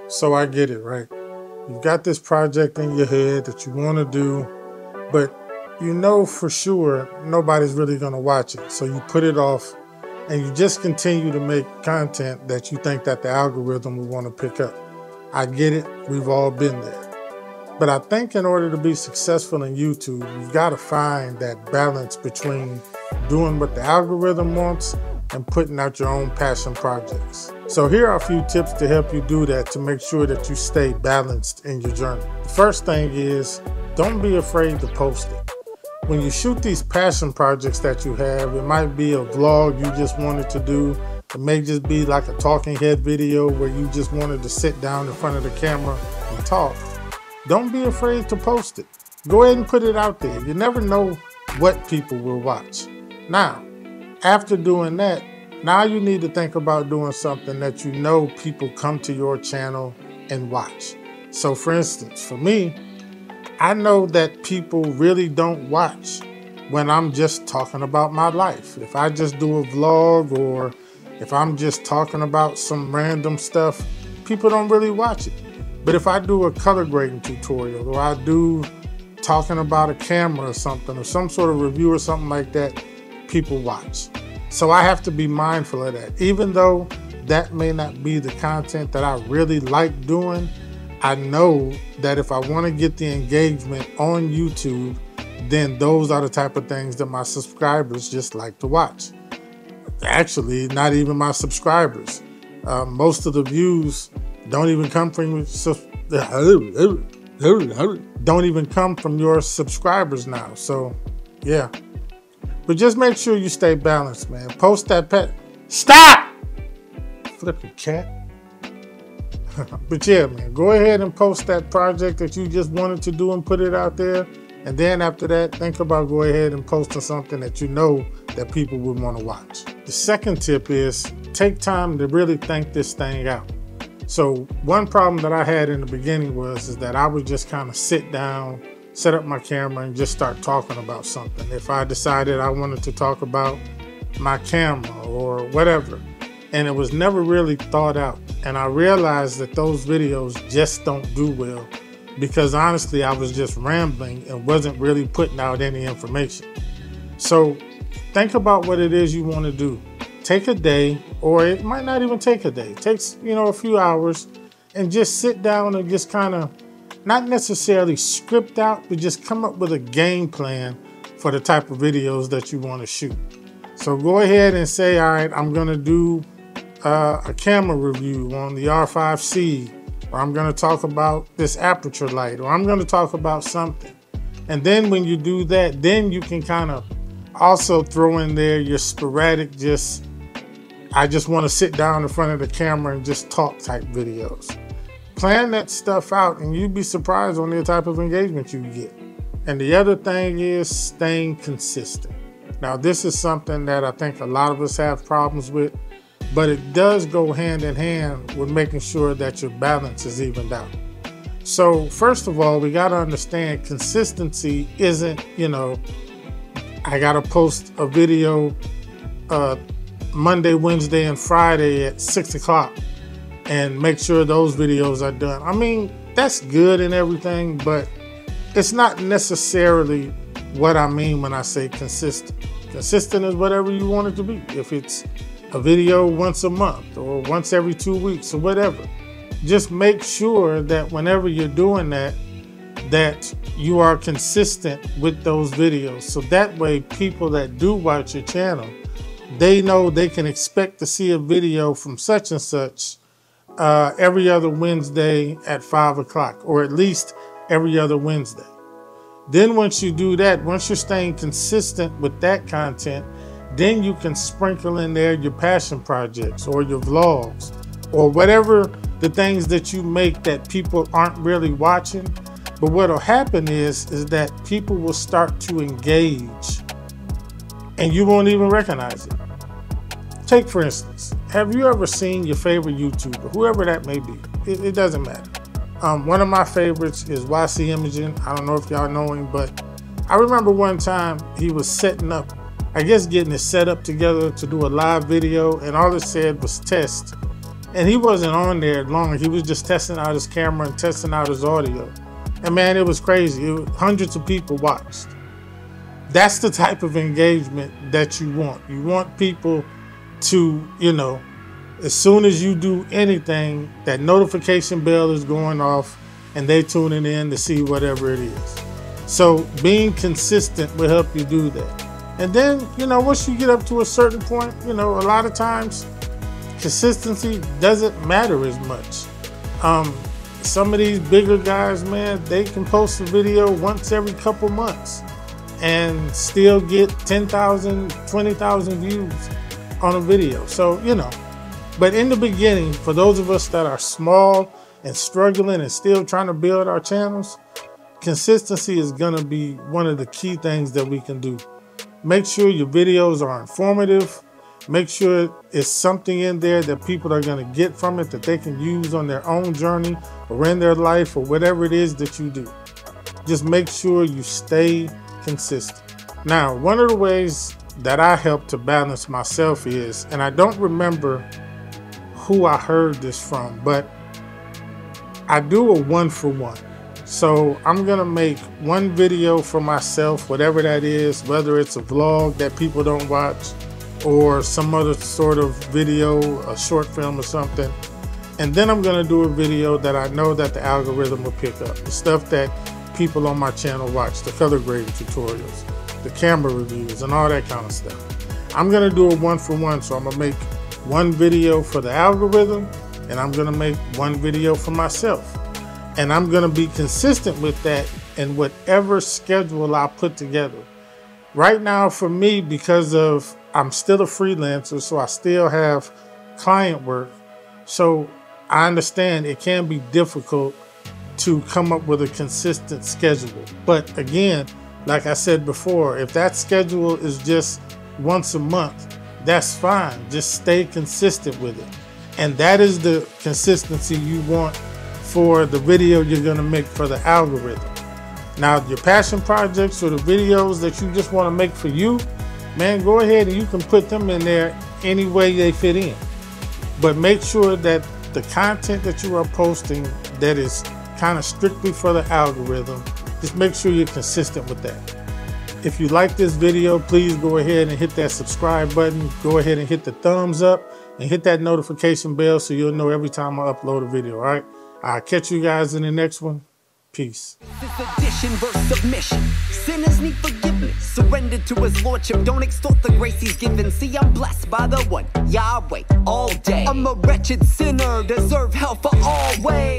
So I get it, right? You've got this project in your head that you want to do, but you know for sure nobody's really going to watch it. So you put it off and you just continue to make content that you think that the algorithm will want to pick up. I get it. We've all been there. But I think in order to be successful in YouTube, you've got to find that balance between doing what the algorithm wants and putting out your own passion projects. So here are a few tips to help you do that, to make sure that you stay balanced in your journey. The first thing is, don't be afraid to post it. When you shoot these passion projects that you have, it might be a vlog you just wanted to do. It may just be like a talking head video where you just wanted to sit down in front of the camera and talk. Don't be afraid to post it. Go ahead and put it out there. You never know what people will watch. Now, after doing that, now you need to think about doing something that you know people come to your channel and watch. So for instance, for me, I know that people really don't watch when I'm just talking about my life. If I just do a vlog or if I'm just talking about some random stuff, people don't really watch it. But if I do a color grading tutorial or I do talking about a camera or something or some sort of review or something like that, people watch. So I have to be mindful of that. Even though that may not be the content that I really like doing, I know that if I want to get the engagement on YouTube, then those are the type of things that my subscribers just like to watch. Actually, not even my subscribers. Most of the views don't even come from your subscribers now. So yeah. But just make sure you stay balanced, man. Post that pet. Stop! Flipping cat. But yeah, man, go ahead and post that project that you just wanted to do and put it out there. And then after that, think about going ahead and posting something that you know that people would want to watch. The second tip is take time to really think this thing out. So one problem that I had in the beginning was that I would just kind of sit down, set up my camera and just start talking about something. If I decided I wanted to talk about my camera or whatever, and it was never really thought out. And I realized that those videos just don't do well because honestly, I was just rambling and wasn't really putting out any information. So think about what it is you want to do. Take a day, or it might not even take a day. It takes, a few hours, and just sit down and just kind of not necessarily script out, but just come up with a game plan for the type of videos that you want to shoot. So go ahead and say, all right, I'm going to do a camera review on the R5C, or I'm going to talk about this aperture light, or I'm going to talk about something. And then when you do that, then you can kind of also throw in there your sporadic, I just want to sit down in front of the camera and just talk type videos. Plan that stuff out and you'd be surprised on the type of engagement you get. And the other thing is staying consistent. Now, this is something that I think a lot of us have problems with, but it does go hand in hand with making sure that your balance is evened out. So first of all, we got to understand consistency isn't, I got to post a video Monday, Wednesday, and Friday at 6 o'clock and make sure those videos are done. I mean, that's good and everything, but it's not necessarily what I mean when I say consistent. Consistent is whatever you want it to be. If it's a video once a month or once every 2 weeks or whatever, just make sure that whenever you're doing that, that you are consistent with those videos. So that way, people that do watch your channel, they know they can expect to see a video from such and such every other Wednesday at 5 o'clock, or at least every other Wednesday. Then once you do that, once you're staying consistent with that content, then you can sprinkle in there your passion projects or your vlogs or whatever the things that you make that people aren't really watching. But what'll happen is that people will start to engage and you won't even recognize it. Take, for instance, have you ever seen your favorite YouTuber, whoever that may be? It doesn't matter. One of my favorites is YC Imaging. I don't know if y'all know him, but I remember one time he was setting up, I guess getting his setup together to do a live video, and all it said was test. And he wasn't on there long. He was just testing out his camera and testing out his audio. And man, it was crazy. Hundreds of people watched. That's the type of engagement that you want. You want people to, you know, as soon as you do anything, that notification bell is going off and they tuning in to see whatever it is. So being consistent will help you do that. And then, you know, once you get up to a certain point, you know, a lot of times consistency doesn't matter as much. Some of these bigger guys, man, they can post a video once every couple months and still get 10,000, 20,000 views on a video. So, you know, but in the beginning, for those of us that are small and struggling and still trying to build our channels, consistency is gonna be one of the key things that we can do. Make sure your videos are informative. Make sure it's something in there that people are gonna get from it that they can use on their own journey or in their life or whatever it is that you do. Just make sure you stay consistent. Now, one of the ways that I help to balance myself is, and I don't remember who I heard this from, but I do a 1-for-1. So I'm gonna make one video for myself, whatever that is, whether it's a vlog that people don't watch or some other sort of video, a short film or something. And then I'm gonna do a video that I know that the algorithm will pick up. The stuff that people on my channel watch, the color grading tutorials, the camera reviews and all that kind of stuff. I'm gonna do a 1-for-1, so I'm gonna make one video for the algorithm and I'm gonna make one video for myself. And I'm gonna be consistent with that in whatever schedule I put together. Right now for me, because of I'm still a freelancer, so I still have client work. So I understand it can be difficult to come up with a consistent schedule. But again, like I said before, if that schedule is just once a month, that's fine. Just stay consistent with it. And that is the consistency you want for the video you're gonna make for the algorithm. Now, your passion projects or the videos that you just wanna make for you, man, go ahead and you can put them in there any way they fit in. But make sure that the content that you are posting that is kind of strictly for the algorithm, just make sure you're consistent with that. If you like this video, please go ahead and hit that subscribe button. Go ahead and hit the thumbs up and hit that notification bell so you'll know every time I upload a video, all right? I'll catch you guys in the next one. Peace. Addition versus submission. Sinners need forgiveness. Surrender to his lordship. Don't extort the grace he's given. See, I'm blessed by the one Yahweh all day. I'm a wretched sinner. Deserve hell for always.